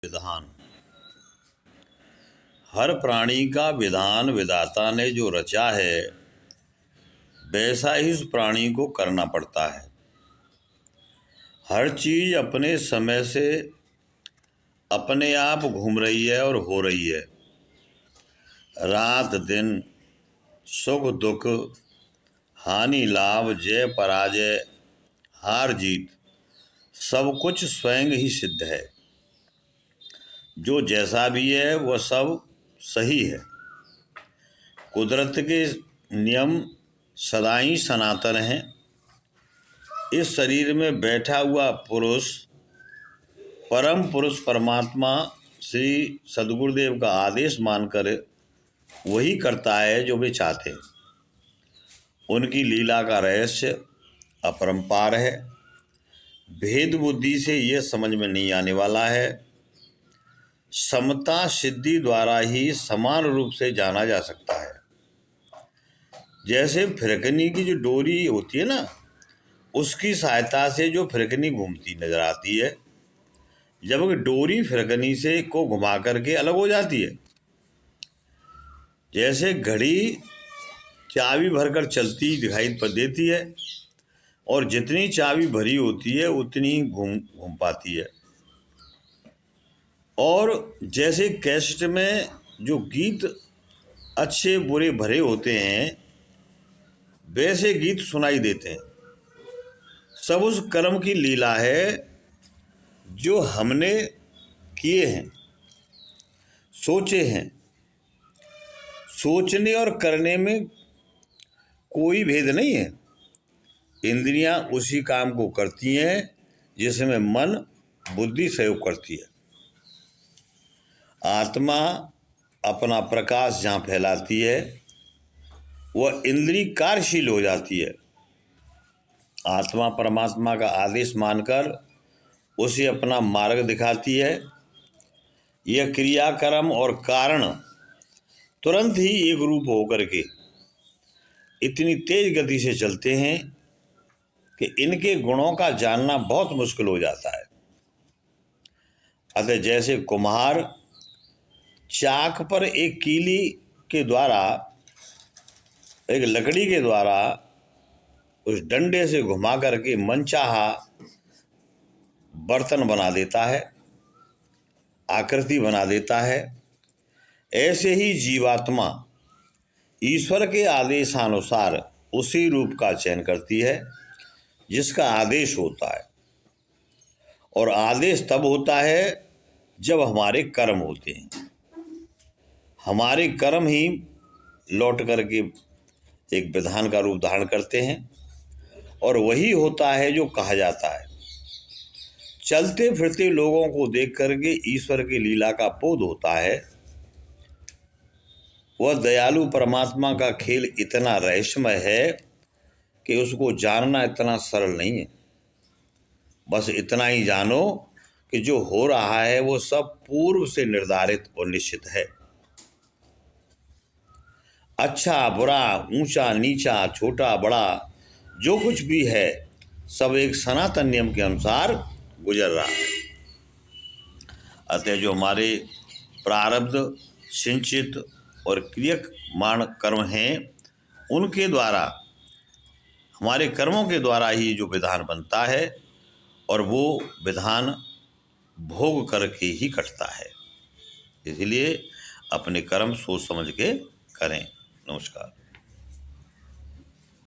विधान। हर प्राणी का विधान विधाता ने जो रचा है वैसा ही उस प्राणी को करना पड़ता है। हर चीज अपने समय से अपने आप घूम रही है और हो रही है। रात दिन, सुख दुख, हानि लाभ, जय पराजय, हार जीत, सब कुछ स्वयं ही सिद्ध है। जो जैसा भी है वह सब सही है। कुदरत के नियम सदा ही सनातन हैं। इस शरीर में बैठा हुआ पुरुष परम पुरुष परमात्मा श्री सद्गुरुदेव का आदेश मानकर वही करता है जो वे चाहते हैं। उनकी लीला का रहस्य अपरंपार है। भेद बुद्धि से यह समझ में नहीं आने वाला है। समता सिद्धि द्वारा ही समान रूप से जाना जा सकता है। जैसे फिरकनी की जो डोरी होती है ना, उसकी सहायता से जो फिरकनी घूमती नजर आती है, जब डोरी फिरकनी से को घुमा करके अलग हो जाती है। जैसे घड़ी चाबी भरकर चलती दिखाई देती है और जितनी चाबी भरी होती है उतनी घूम पाती है। और जैसे कैसेट में जो गीत अच्छे बुरे भरे होते हैं वैसे गीत सुनाई देते हैं। सब उस कर्म की लीला है जो हमने किए हैं, सोचे हैं। सोचने और करने में कोई भेद नहीं है। इंद्रियां उसी काम को करती हैं जिसमें मन बुद्धि सहयोग करती है। आत्मा अपना प्रकाश जहाँ फैलाती है वह इंद्रिय कार्यशील हो जाती है। आत्मा परमात्मा का आदेश मानकर उसे अपना मार्ग दिखाती है। यह क्रियाक्रम और कारण तुरंत ही एक रूप होकर के इतनी तेज गति से चलते हैं कि इनके गुणों का जानना बहुत मुश्किल हो जाता है। अतः जैसे कुम्हार चाक पर एक कीली के द्वारा, एक लकड़ी के द्वारा उस डंडे से घुमा करके मनचाहा बर्तन बना देता है, आकृति बना देता है, ऐसे ही जीवात्मा ईश्वर के आदेशानुसार उसी रूप का चयन करती है जिसका आदेश होता है। और आदेश तब होता है जब हमारे कर्म होते हैं। हमारे कर्म ही लौट करके एक विधान का रूप धारण करते हैं और वही होता है जो कहा जाता है। चलते फिरते लोगों को देख करके ईश्वर की लीला का बोध होता है। वह दयालु परमात्मा का खेल इतना रहस्यमय है कि उसको जानना इतना सरल नहीं है। बस इतना ही जानो कि जो हो रहा है वो सब पूर्व से निर्धारित और निश्चित है। अच्छा बुरा, ऊंचा नीचा, छोटा बड़ा, जो कुछ भी है सब एक सनातन नियम के अनुसार गुजर रहा है। अतः जो हमारे प्रारब्ध सिंचित और क्रियमाण कर्म हैं उनके द्वारा, हमारे कर्मों के द्वारा ही जो विधान बनता है और वो विधान भोग करके ही कटता है। इसलिए अपने कर्म सोच समझ के करें। नमस्कार।